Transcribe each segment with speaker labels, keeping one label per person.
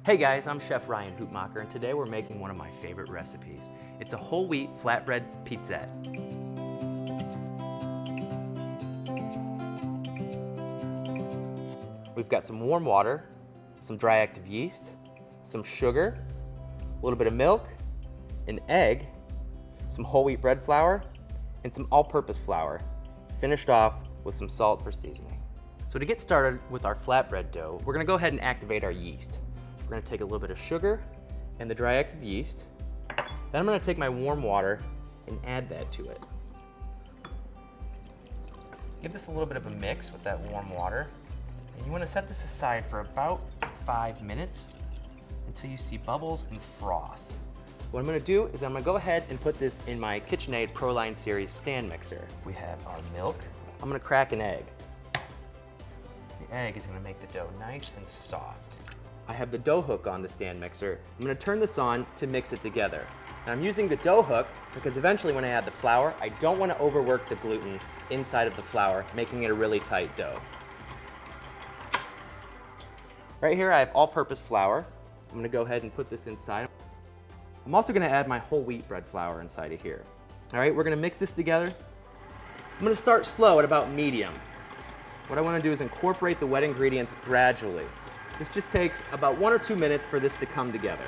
Speaker 1: Hey guys, I'm Chef Ryan Hoopmacher, and today we're making one of my favorite recipes. It's a whole wheat flatbread pizzette. We've got some warm water, some dry active yeast, some sugar, a little bit of milk, an egg, some whole wheat bread flour, and some all-purpose flour, finished off with some salt for seasoning. So to get started with our flatbread dough, we're gonna go ahead and activate our yeast. We're gonna take a little bit of sugar and the dry active yeast. Then I'm gonna take my warm water and add that to it. Give this a little bit of a mix with that warm water. And you wanna set this aside for about 5 minutes until you see bubbles and froth. What I'm gonna do is I'm gonna go ahead and put this in my KitchenAid ProLine Series stand mixer. We have our milk. I'm gonna crack an egg. The egg is gonna make the dough nice and soft. I have the dough hook on the stand mixer. I'm gonna turn this on to mix it together. And I'm using the dough hook because eventually when I add the flour, I don't wanna overwork the gluten inside of the flour, making it a really tight dough. Right here I have all-purpose flour. I'm gonna go ahead and put this inside. I'm also gonna add my whole wheat bread flour inside of here. All right, we're gonna mix this together. I'm gonna start slow at about medium. What I wanna do is incorporate the wet ingredients gradually. This just takes about 1 or 2 minutes for this to come together.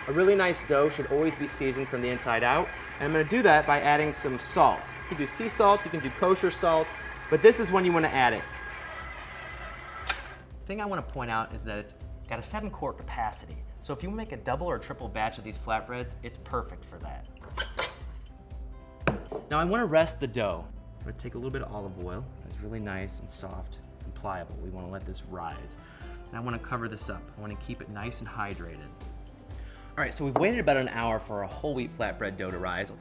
Speaker 1: A really nice dough should always be seasoned from the inside out, and I'm gonna do that by adding some salt. You can do sea salt, you can do kosher salt, but this is when you wanna add it. The thing I wanna point out is that it's got a 7-quart capacity. So if you make a double or triple batch of these flatbreads, it's perfect for that. Now I wanna rest the dough. I'm gonna take a little bit of olive oil. It's really nice and soft and pliable. We wanna let this rise. And I wanna cover this up. I wanna keep it nice and hydrated. All right, so we've waited about an hour for a whole wheat flatbread dough to rise. I'm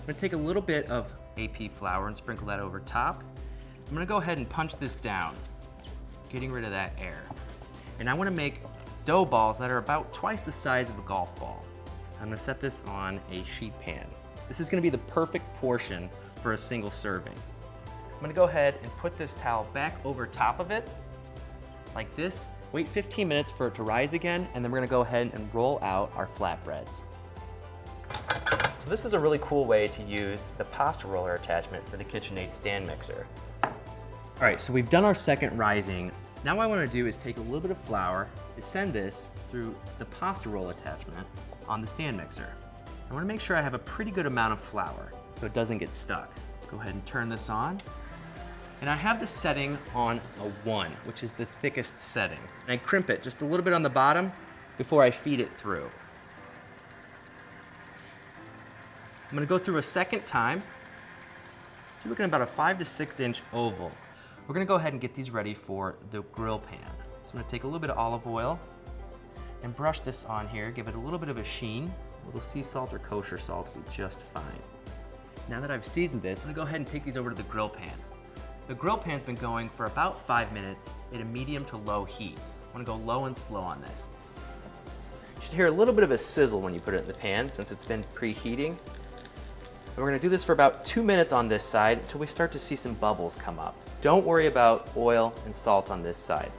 Speaker 1: gonna take a little bit of AP flour and sprinkle that over top. I'm gonna go ahead and punch this down, getting rid of that air. And I wanna make dough balls that are about twice the size of a golf ball. I'm gonna set this on a sheet pan. This is gonna be the perfect portion for a single serving. I'm gonna go ahead and put this towel back over top of it, like this. Wait 15 minutes for it to rise again, and then we're gonna go ahead and roll out our flatbreads. So this is a really cool way to use the pasta roller attachment for the KitchenAid stand mixer. All right, so we've done our second rising. Now what I wanna do is take a little bit of flour, send this through the pasta roll attachment on the stand mixer. I wanna make sure I have a pretty good amount of flour so it doesn't get stuck. Go ahead and turn this on. And I have the setting on a 1, which is the thickest setting. And I crimp it just a little bit on the bottom before I feed it through. I'm gonna go through a second time. You're looking at about a 5 to 6 inch oval. We're gonna go ahead and get these ready for the grill pan. So I'm gonna take a little bit of olive oil and brush this on here, give it a little bit of a sheen. A little sea salt or kosher salt will be just fine. Now that I've seasoned this, I'm gonna go ahead and take these over to the grill pan. The grill pan's been going for about 5 minutes at a medium to low heat. I wanna go low and slow on this. You should hear a little bit of a sizzle when you put it in the pan since it's been preheating. And we're gonna do this for about 2 minutes on this side until we start to see some bubbles come up. Don't worry about oil and salt on this side.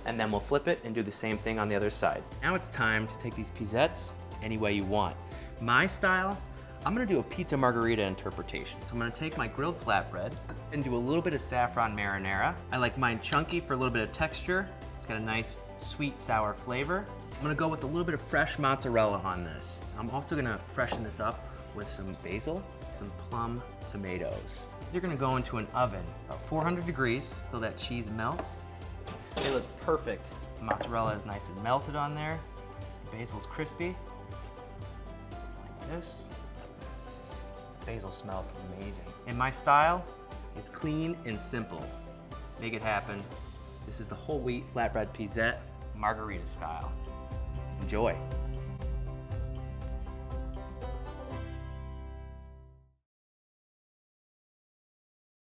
Speaker 1: And then we'll flip it and do the same thing on the other side. Now it's time to take these pizzettes any way you want. My style, I'm gonna do a pizza margherita interpretation. So I'm gonna take my grilled flatbread and do a little bit of saffron marinara. I like mine chunky for a little bit of texture. It's got a nice sweet sour flavor. I'm gonna go with a little bit of fresh mozzarella on this. I'm also gonna freshen this up with some basil, some plum tomatoes. These are gonna go into an oven about 400 degrees till that cheese melts. They look perfect. The mozzarella is nice and melted on there. The basil's crispy, like this. Basil smells amazing. And my style is clean and simple. Make it happen. This is the whole wheat flatbread pizzette, margarita style. Enjoy.